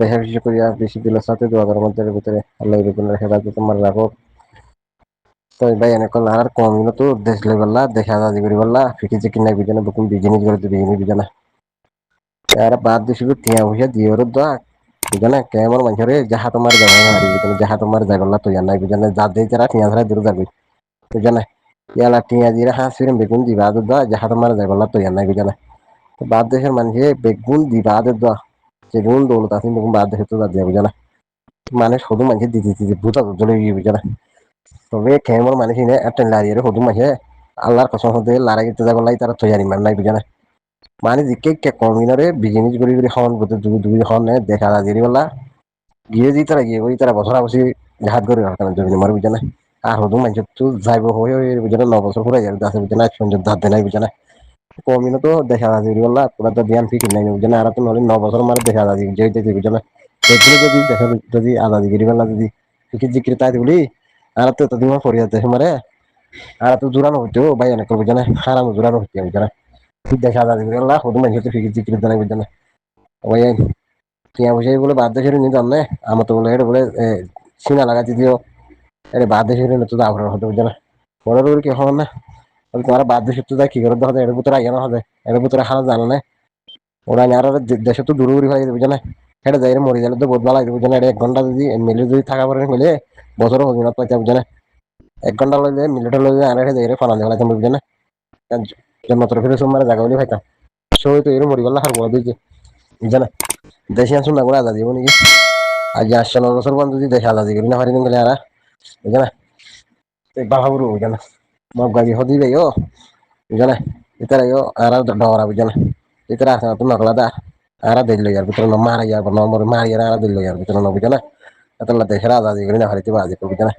বেশি বেশি করিয়া বেশি দিলের সাথে 2000 ভিতরে আল্লাহ রেখে যাতে তোমার রাখো। তো ভাই এনেক আর কম তো দেশ লেভেল দেখা দাদি করি বললা ফিকি যে কিনা বিজানে বুকুম বিজিনিস করে বিজিনি বিজানা আর বাদ দিছিল টিয়া পয়সা দিয়ে দা বুঝানে কেমন মানুষরে যাহা তোমার যাবাই না হারি বুঝানে যাহা তোমার জাগল্লা তো জানাই বুঝানে যা দেই তারা টিয়া ধরা দূর যাবি বুঝানে ইয়ালা টিয়া দিয়ে হাঁস ফিরে বেগুন দিবা দা যাহা তোমার জাগল্লা তো জানাই বুঝানে বাদ দেশের মানুষে বেগুন দিবা দা সেগুন দৌলত আছে বেগুন বাদ দেশে তো যা দিয়া বুঝানা মানে শুধু মানুষের দিদি দিদি ভূতা চলে গিয়ে বুঝানা তবে কেমন মানুষ এনে একটা লারিয়ে শুধু মানুষে আল্লাহর কসম হতে লড়াই করতে যাবার লাই তারা তৈরি মান নাই বুঝানা মানে জিকে কমিনারে বিজনেস করি খাওয়ান করতে দুই খাওয়ান দেখা দিদি বললা গিয়ে দি তারা গিয়ে ওই তারা বছর বসি হাত করে জমি মার বুঝানা আর শুধু মানুষের তো যাইব হয়ে বুঝানা 9 বছর পুরাই যাবে আছে বুঝানা সঞ্জয় ধার দেনাই বুঝানা কমিনো তো দেখা দিদি বললা পুরা তো ধ্যান ফিকির নাই বুঝানা আর তো নলে 9 বছর মারে দেখা দাদি যেতে বুঝানা দেখলে যদি দেখা যদি আজাদি গিরি বেলা যদি ফিকির জিকির তাই বলি আর তো দিন ফরিয়া দেখে মারে আর তো জোরানো হইতো ভাই অনেক বুঝানা হারানো জোরানো হইতে বুঝানা দেখা দাদি বললা শুধু মানুষের ফিকির জিকির দেনাই বুঝানা ওই টিয়া পয়সা বলে বাদ দেশের নি জানে আমার তো বলে এটা বলে সিনা লাগাতে দিও এটা বাদ দেশের তো আগ্রহ হতে বুঝে না বড় কি হন না তোমার বাদ দেশের তো কি করে দেখা এর ভিতরে আগে না হবে এর ভিতরে হারা জানো না ওরা আর দেশে তো দূরে হয়ে বুঝে না এটা যাই মরে গেলে তো বহুত ভালো লাগে বুঝে না 1 ঘন্টা যদি মিলে যদি থাকা পরে মিলে বছরও হবে না পাইতে বুঝে না 1 ঘন্টা লইলে মিলিট লইলে আর যাই ফানা দেওয়া তুমি বুঝে না মাত্র ফিরে সোমবার জায়গা বলে পাইতাম সই তো এর মরি গেল হার বড় দিয়েছে বুঝে না দেশি আসুন না করে আলাদা দিব নাকি আজ 8-9 বছর পর্যন্ত যদি দেখে আলাদা করি না পারি গেলে আর বুঝে না বাহাবুরু বুঝে না মগ গাড়ি হদি যাই বুঝে না ইতারা আর ডরা বুঝে না ইতারা আসে না তো নকলা দা আর দিল ইয়ার ভিতরে মারা যার নম্বর মারিয়া আর দিল ইয়ার ভিতরে ন বুঝে না এতলা দেখে আলাদা করি না হারিতে বাজি বুঝে না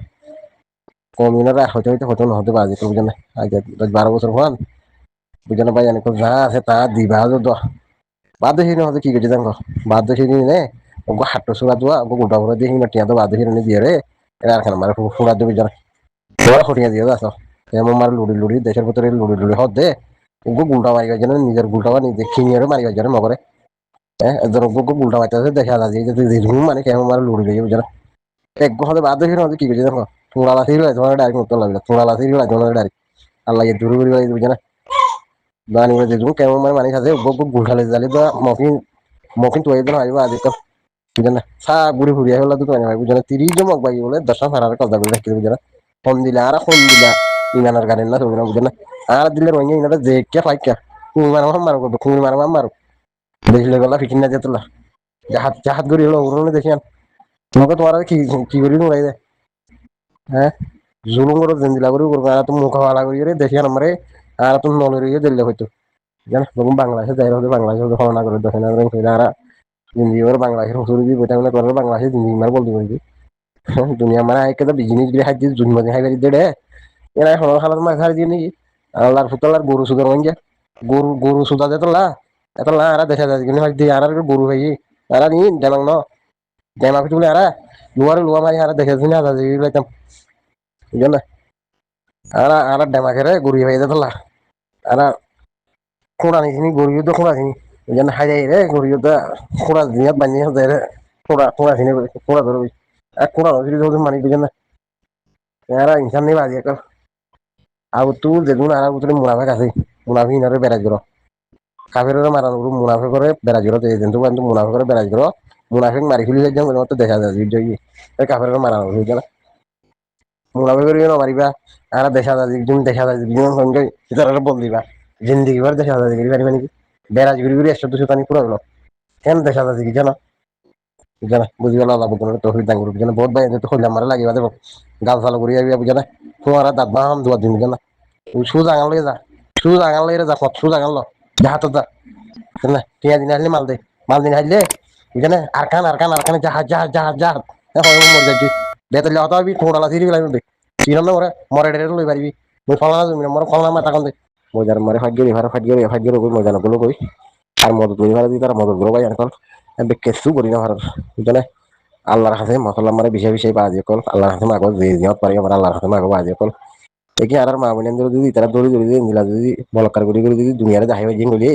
কমিনার হতে হইতে হতে না হতে বাজি বুঝে না আজ 12 বছর হন বুঝে না ভাই অনেক যা আছে তা দিবা বাদ দেখি না কি করছে জানো বাদ দেখি নে ওকে হাট্টো সুরা দোয়া ওকে গোটা করে দেখি না টিয়া তো বাদ দেখি দিয়ে রে এরা আর খান মারে ফুড়া দেবে জানা ওরা খটিয়া দিয়ে আসো এমন মার লুড়ি লুড়ি দেশের ভিতরে লুড়ি লুড়ি হদ দে ওকে গুলটা মারি গেছে নিজের গুলটা নিজে খিনিয়ে মারি গেছে মগরে হ্যাঁ এদের ওকে গুলটা মারতে দেখা যায় যে মানে কেমন মার লুড়ি লেগে বুঝে না এক ঘরে বাদ দেখি না কি করছে জানো থোড়া লাথি তোমার ডাইরেক্ট মতো লাগবে থোড়া লাথি তোমার ডাইরেক্ট আল্লাহ দূরে দূরে বুঝে না দানি করে দেখুন কেমন মানে সাথে গুলটা লেগে জালি তো মকিন তো একদিন আসবো আজ তো বুঝে না সা ঘুরে ঘুরিয়ে হলো তো বুঝে না 30 জন মগ বাই বলে 10 হাজার কথা বলে রাখতে বুঝে না ফোন দিলে আর ফোন দিলা ইমানের গাড়ি না তুমি না বুঝে না আর দিলে রঙে ইনারা যে কে ফাইকা তুমি মারো মারো করবো তুমি মারো মারো দেখলে গলা ফিকির না যেতলা জাহাজ জাহাজ গড়ি হলো উড়নে দেখিয়ান তোমাকে তোমার কি কি করি উড়াই দে হ্যাঁ জুলুম করে জিন্দিলা করে করবো আর তুমি মুখ ভাড়া করি দেখিয়ান আমারে আর তুমি নলে রইয়ে দিলে হয়তো জানো তখন বাংলাদেশে যাই হতো বাংলাদেশে ধারণা করে দেখে না আর জিন্দি করে বাংলাদেশের হুসুর দিয়ে বইটা মানে করে বাংলাদেশে জিন্দি মার বলতে পারি দুনিয়া মানে আইকে তো বিজনেস দিয়ে হাইতে জুনমতি হাই বাড়ি দেড়ে এরা হলো খালার মাছ হার দিয়ে নাকি আল্লাহর ফুতালার গরু সুদার মাইন গরু গরু সুদা যেত লা এত লা আর দেখা যায় কিন্তু হাই দিয়ে আর গরু ভাই আর নি দেমাং ন দেমা পিছুলে আর লুয়ার লুয়া মারি আর দেখে শুনে আদা দিয়ে লাইতাম বুঝলেন না আর আর ডেমা খেরে গরু ভাই যেত লা আর খোঁড়া নিছিনি গরু তো খোঁড়া ছিনি বুঝলেন হাই যাই রে গরু তো খোঁড়া দিয়ে বানিয়ে যায় রে খোঁড়া ছিনি খোঁড়া ধরবি এক খোঁড়া ধরবি মানি বুঝলেন না এরা ইনসান নেই বাজি একটা আর তুই দেখুন আর মুনাফেক আছে মুনাফি ইনারে বেড়াই করো কাফের মারানো মুনাফে করে বেড়াই করো কিন্তু মুনাফে করে বেড়াই করো মুনাফিক মারি খুলি যাই মতো দেখা যায় কাফের মারানো বুঝছে না মুনাফে করে মারিবা আর দেখা যায় দেখা যায় সঙ্গে বল দিবা জিন্দিগি বার দেখা যায় পারিবা নাকি বেড়াজ ঘুরি ঘুরি 100-200 পুরো হলো কেন দেখা যায় কি জানো বুঝে বুঝি গেল আল্লাহ বুঝে তো হইতাম বুঝে বহুত ভাই তো হইলাম মারা লাগিবা দেবো গাল ফালো করি যাবি বুঝে না তোমার দাঁত বাহাম দুয়ার দিন বুঝে না শুজ আঙাল লয়ে যা শুজ আঙাল লয়ে যা কত শুজ আঙাল হাতত যা না টিয়া দিন আসলে মাল দিন আসলে বুঝে না আর কান জাহাজ জাহাজ জাহাজ জাহাজ মরে যাচ্ছি বেতলে হতো আমি খোঁড়ালা সিঁড়ি লাগবে দেখ চিন না মরে মরে ডেরে লই পারিবি মুই ফলনা জমি মরে ফলনা মাথা কন দে মজার মারে ফাইগের মজা না গুলো কই আর মদত করি ভাড়া দিই তারা মদত করো ভাই এখন কেসু করি না ভাড়া বুঝলে আল্লাহর হাতে মশলা মারে বিষয় বিষয় বাজে কল আল্লাহর হাতে মাগো যে জিয়ত পারি আমার আল্লাহর হাতে মাগো বাজে কল দেখি আর মা বোনের যদি তারা দড়ি দড়ি দিলা যদি বলকার করি যদি দুনিয়ারে যাই জিং বলি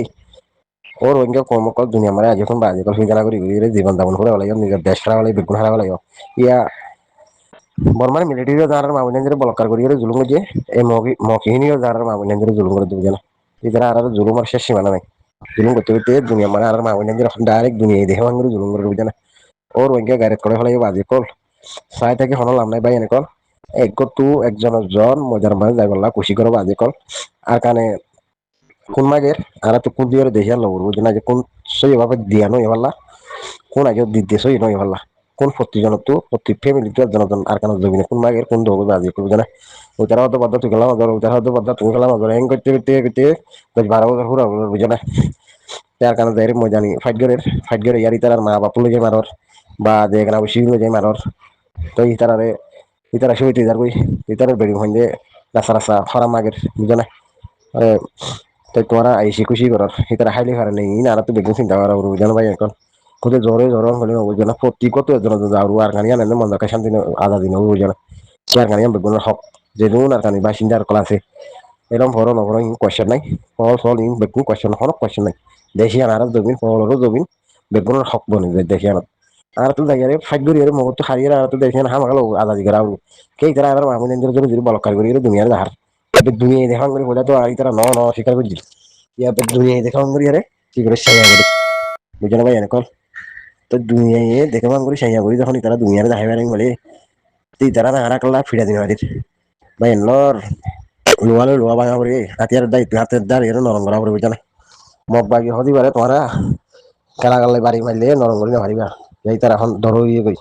ওর ওইকে কম কল দুনিয়া মানে আজ এখন বাজে কল ফিজানা করি জীবন যাপন করে লাগে নিজের দেশ হারা লাগে বেগুন হারা লাগে ইয়া বর্মার মিলিটারি যারা মামুনের বলকার করি জুলুম যে এই মকিহিনীয় যারা মামুনের জুলুম করে দুজন এদের আর জুলুম আর শেষ সীমানা নাই জুলুম করতে করতে দুনিয়া মানে আর মামুনের ডাইরেক্ট দুনিয়া দেখে ভাঙ করে জুলুম করে বুঝে ওর ওইকে গাড়ি করে ফেলে বাজে কল চাই থেকে হনো লাভ নাই ভাই এনেকল এক তু একজনের জন মজার মানে যাই বললা খুশি করো বাজে কল আর কানে কোন মাগের আর তো কোন দিয়ে দেশে লব বুঝে না যে কোন সেইভাবে দিয়া নই এবারলা কোন আগে দিতে সই নই এবারলা কোন প্রতিজন তো প্রতি ফ্যামিলি তো জনজন আর কানে জমিনে কোন মাগের কোন দোব বাজে করবে না ওইটার হয়তো বাদ তুই গেলাম ওইটার হয়তো বাদ তুমি গেলাম হ্যাং করতে করতে করতে 12 বছর পুরো বুঝে না তার কারণে যাই মজা নি ফাইট করে ইয়ারি তার মা বাপ লগে মারর বা যে কেনা বসি লগে মারর তো ইতারা শুইতে যার কই ইতারা বেড়ি হইন্দে রাস্তা রাস্তা খরা মাগের বুঝে না তাই তোমরা আইসি খুশি করার ইতারা হাইলি হারে নেই না আর তো বেগুন চিন্তা করা বুঝে না ভাই এখন কোথায় জ্বরে হলে বুঝে না প্রতি কত জন যাওয়ার আর কানি আনেন মন দেখা শান্তি আধা দিন বুঝে না আর কানি বেগুনের হক যে দুন আর কানি বাসিন্দার কলা আছে এরকম বড় নগর কোয়েশ্চেন নাই ফল ফল ইন বেগুন কোয়েশ্চেন হন কোয়েশ্চেন নাই দেশি আনার জমিন ফলরও জমিন বেগুনের হক বনে দেখি আনার আর তো জায়গায় ফাইট করি মগর তো হারিয়ে আর তো দেখি না হামাগালো আজাদি করা কে তারা আর মামুনের জন্য যদি বলকার করি দুনিয়ার জাহার দুনিয়া দেখান করি বলে তো আর তারা ন স্বীকার করছি ইয়া দুনিয়া দেখান করি আরে কি করে সাইয়া করি বুঝে না ভাই এনেকল তো দুনিয়ায় দেখান করি সাইয়া করি যখন তারা দুনিয়ার দেখাইবার বলে তুই তারা না হারা ফিরা দিন বাড়ির ভাই লর লোয়ালে লোয়া ভাঙা পড়ে হাতিয়ার দায়িত্ব হাতের দ্বার এর নরম করা পড়ে বুঝে না মগ বাগি হদি পারে তোমরা খেলা গালে বাড়ি মারলে নরম করি না পারিবা এই তার এখন ধরো ইয়ে কই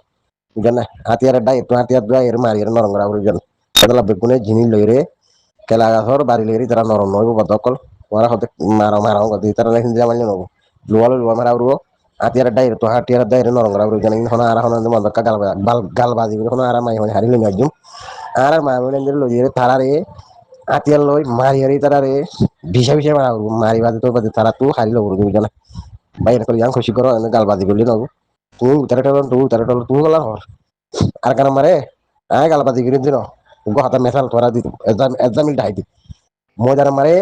বুঝেন না হাতিয়ারের দায়িত্ব হাতিয়ার দ্বার এর মারি এর নরম করা পড়ে বুঝেন সেগুলা বেগুনে জিনিস লইরে খেলা গাছর বাড়ি লইরে তারা নরম নইব বদকল ওরা হতে মারাও গদি তারা লেখিন দিয়া মারলে নব লোয়ালে লোয়া মারা উড়বো হাতিয়ারের দায়ের তো হাতিয়ারের দায়ের নরম করা পড়ে জানি এখন আর এখন মদকা গাল বাজি এখন আর মাই হই হারিলে একদম আর মামুনের লইরে তারারে আতিয়ার লই মারি হারি তারারে ভিসা ভিসা মারি বাজে তো বাজে তারা তো হারি লব বুঝে না ভাই এরকম ইয়াং খুশি করো গাল বাজি করলি নব তুই গলা হর আর কারণ মারে আয় গাল বাজি করে দিন গো হাতে মেশাল তোরা দিত এক্সামিল ঢাই দি মজার মারে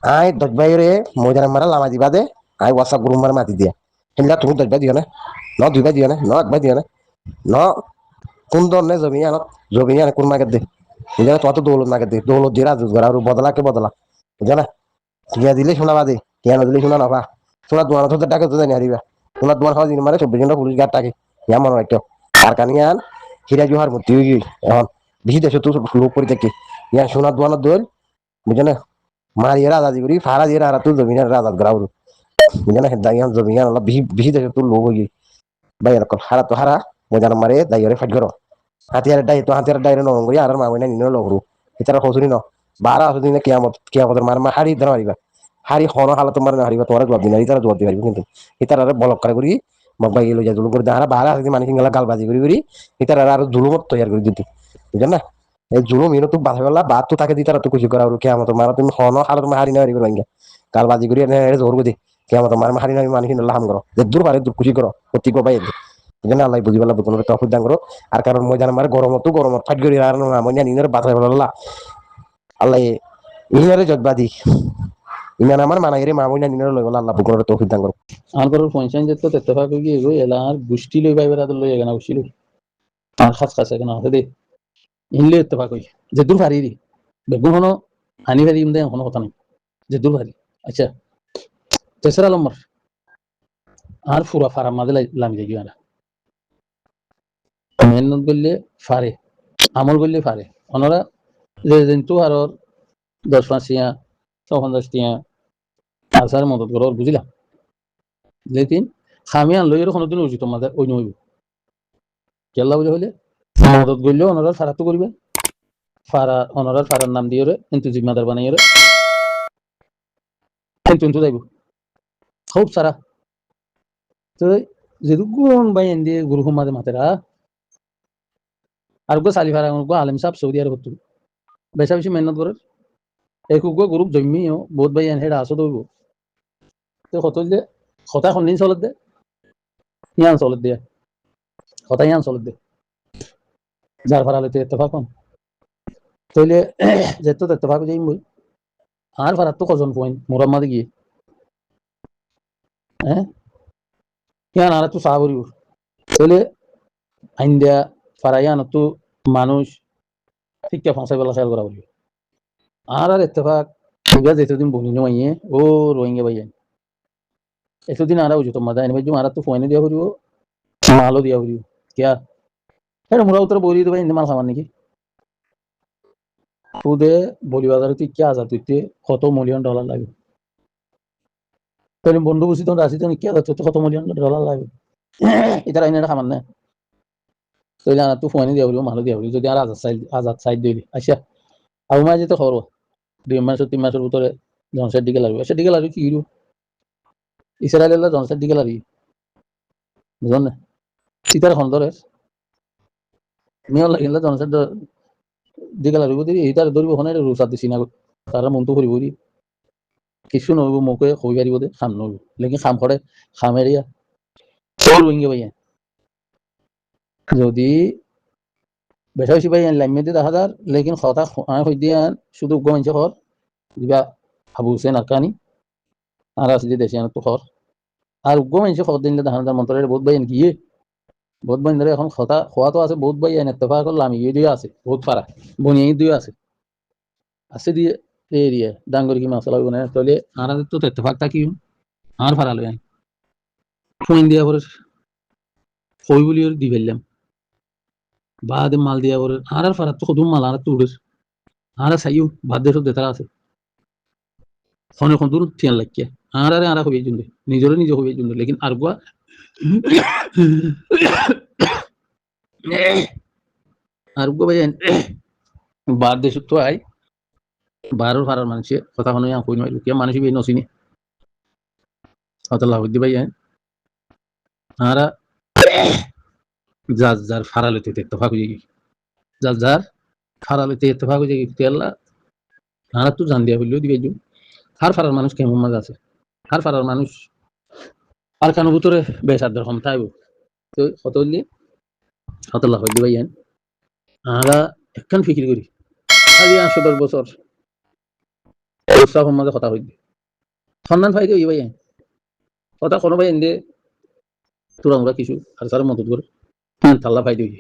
আয় দজবাই রে মজার মারা লামা দিবা দে আয় ওয়াটসঅ্যাপ গ্রুপ মারে মাতি দিয়া হিন্দা তুমি দজবাই দিও না ন দুইবাই দিও না ন একবাই দিও না ন কোন ধরনের জমি আনে কোন মাকে দে বুঝে না তোমার তো দৌলত মাকে দে দৌলত দিয়ে রাজুত করা আর বদলাকে বদলা বুঝে না টিয়া দিলে শোনা বাদে টিয়া না দিলে শোনা নবা শোনা তোমার তো টাকা তো জানি হারিবা শোনা তোমার খাওয়া দিন মারে 24 ঘন্টা পুলিশ গার্ড থাকে ইয়া মনে রাখো আর কানিয়ান হিরা জোহার মূর্তি হয়ে গই এখন বেশি দেশে তো লোক করে থাকে ইয়া সোনার দোয়ানোর দোল বুঝে না মারিয়ে রাজা করি ফারা দিয়ে আর তুই জমিনের রাজা গ্রাউন্ড বুঝে না দাইয়ান জমিয়ান অলপ বেশি দেশে তোর লোক হয়ে গই ভাই এরকম হারা তো হারা মজার মারে দাইয়ারে ফাইট করো হাতিয়ার ডাইরে নরম করি আর মামুনা নিনে লগরু এটার হসুনি ন 12 দিনে কিয়ামতের মার হারি ধরা মারিবা হারি হন হালত মার না হারিবা তোমার জবাব দিনা ইতারা জবাব দিবা কিন্তু ইতারা বলক করে মগ বাই লই যা জুলুম করে দাঁড়া 12 মানুষ গেলা গালবাজি করি ইতারা আর জুলুমত তৈয়ার করে দিতে বুঝেন না এই জুলুম ইনো তো বাধা বেলা বাদ তো তাকে দিতারা তো খুশি করা কিয়ামতের মার তুমি হন হালত মার হারি না হারিবা লাঙ্গা গালবাজি করি এনে জোর করে কিয়ামতের মার হারি না মানুষ লাহাম করো যে দূর পারে দূর খুশি করো প্রতি গো বাই বুঝেন আল্লাহ বুঝি বেলা বুঝুন তফুদ দান করো আর কারণ ময়দান আমার গরম ফাইট করি আর ময়দান ইনের বাধা বেলা আল্লাহ ইনারে জজবাদি ইনার আমার মানাইরে মামুনা নিনার লই বলা আল্লাহ বুকুর তৌফিক দান করো আর করর পঞ্চায়েত যেত তেতফা কই গিয়ে গই এলার গুষ্টি লই বাইবার আদর লই এখানে গুষ্টি লই আর খাস খাস এখানে আছে দে ইনলে তেতফা কই যে দূর ফারি দি বেগুন হনো হানি ফারি ইমদে কোনো কথা নাই যে দূর ফারি আচ্ছা তেসরা নম্বর আর ফুরা ফারা মাদে লামি যাই গিয়া মেহনত করলে ফারে আমল করলে ফারে ওনারা যে কিন্তু আর 10-5 টিয়া 50 টিয়া আর স্যার মদত করো বুঝিলাম লেকিন খামিয়ান লইয়ের কোনোদিন উচিত তোমাদের ওই নইব কেল্লা বুঝে হইলে মদত করলে ওনারা ফারা তো করবে ফারা ওনারা ফারার নাম দিয়ে কিন্তু জিম্মাদার বানাইয়ে কিন্তু যাইব খুব সারা তো যেহেতু গুণ বাই এনে গুরু মাঝে মাতেরা আর গো সালি ফারা গো আলেম সাহেব সৌদি আরব হতো বেশা বেশি মেহনত করে এক গো গ্রুপ জমিও বহুত বাই এনে আসো দইব তো কত যে কথা কোনদিন চলত দে ইয়ান চলত দে কথা ইয়ান চলত দে যার ফারালে তো ইত্তেফাক কম তাইলে যেত ইত্তেফাক যাই মই আর ফারাত তো কজন পয়েন্ট মোরাম্মাদে গিয়ে হ্যাঁ ইয়ান আর তো সাহাবরি তাহলে আইন্দা ফারাইয়ান তো মানুষ শিক্ষা ফাঁসাই বেলা খেয়াল করা বলি আর ইত্তেফাক ইবা যেতদিন বনি নমাইয়ে ও রোহিঙ্গা ভাইয়ান এতদিন আরা বুঝো তোমার দাইনি ভাই আর তো ফোনে দিয়া করিব মালও দিয়া করিব কিয়া হ্যাঁ মোরা উত্তর বলি তো ভাই মাল খাবার নাকি খুদে বলি বাজারে তুই কে আজাদ তুইতে কত $1 মিলিয়ন লাগবে তাহলে বন্ধু বুঝি তখন আসি তখন কে আজাদ তুই কত $1 মিলিয়ন লাগবে এটা আইনে খাবার না তাহলে আর তো ফোনে দিয়া করিব মালও দিয়া করিব যদি আর আজাদ সাইড দিলি আচ্ছা আবু মাঝে তো খবর 2 মাস 3 মাসের ভিতরে জনসের দিকে লাগবে সেদিকে লাগবে কি করব ইসরায়েল জনসের দিকে লাগবে বুঝলেন না সীতার খন্দরের মেয়র লাগিলে জনসের দিকে লাগবে যদি এইটার ধরিব ওখানে রুসাত দিছি না তারা মনটো কৰিব দি কিছু নহব মোকে কই পারিব দে খাম নহব লেকিন খাম করে খামেরিয়া তোর উইঙ্গে ভাইয়া যদি বেশা বেশি ভাই লাইমে দেখা যার লেকিন কথা হই দিয়ে শুধু গমাইছে খর দিবা আবু হুসেন আরকানি আর আছে দেশে তো খর আর গমাইছে খর দিন দেখা যার মন্ত্রের বহুত ভাই গিয়ে বহুত ভাই ধরে এখন কথা খোয়া তো আছে বহুত ভাই ইত্তেফাক করলাম ইয়ে দিয়ে আছে বহুত পারা বনিয়ে দিয়ে আছে দিয়ে এরিয়া ডাঙ্গর কি মশলা বনে তাহলে আর তো ইত্তেফাকটা কি আর ফারালো ফোন দিয়া পরে কই বলি দি ফেললাম বাদে মাল দিয়া পরে আর ফারাত তো কদম মাল আর তো উড়ে আর চাইও বাদ দেশ দেতারা আছে ফোনে কোন দূর থিয়ান লাগিয়া আর হয়ে জুন্দে নিজরে নিজে হয়ে জুন্দে লেকিন আর গুয়া আর গুয়া ভাই বাদ দেশ তো আই বারোর ফারার মানুষে কথা কোনো কই নয় লুকিয়া মানুষ বেই নসিনি অতলা হইতে ভাই আর যার যার ফারালেতে ইত্তেফাক হয়ে গেছে যার যার ফারালেতে ইত্তেফাক হয়ে গেছে আল্লাহ আর তো জান দিয়া বললেও দিবে হার ফারার মানুষ কেমন মাঝে আছে হার ফারার মানুষ আর কানো ভিতরে বেসাদের ক্ষমতা আইব তো কত হইলে হতলা হয়ে দিবাই আমরা একখান ফিকির করি আজি 8-10 বছর মাঝে কথা হইবে সন্ধান পাই দিই ভাই কথা কোনো ভাই এনে তোরা আমরা কিছু আর সার মদত করে তাল্লা পাই দিই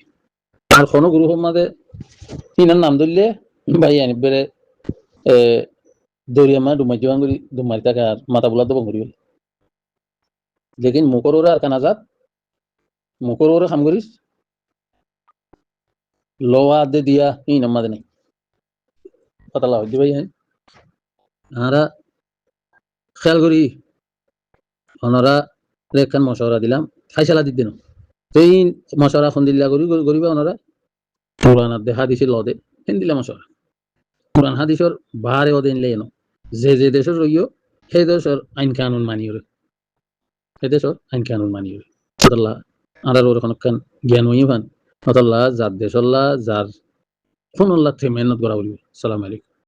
আর কোনো গুরু মাঝে তিনার নাম ধরলে ভাই বেড়ে দৌড়িয়া মা ডুমাই জোয়ান করি ডুমারি থাকে আর মাথা বোলা দেবো করি লেকিন মুখর ওরা আর কানা যাত মুখর ওরা কাম করিস লোয়া দে দিয়া এই নাম মাঝে নাই কথা লাভ দিবাই আমরা খেয়াল করি ওনারা একখান মশওয়ারা দিলাম খাইসালা দিতে না তো এই মশওয়ারা খন দিল্লা করি করিবা ওনারা পুরানার দেখা দিছে লদে হেন দিলা মশওয়ারা পুরান হাদিসর বাহারে ওদিন লেনো যে দেশের রইও সেই দেশের আইন কানুন মানিও সেই দেশের আইন কানুন মানিও আল্লাহ আর ওরকম জ্ঞান হইও ভান আল্লাহ যার দেশল্লাহ যার কোন আল্লাহ মেহনত করা বলবে সালাম আলাইকুম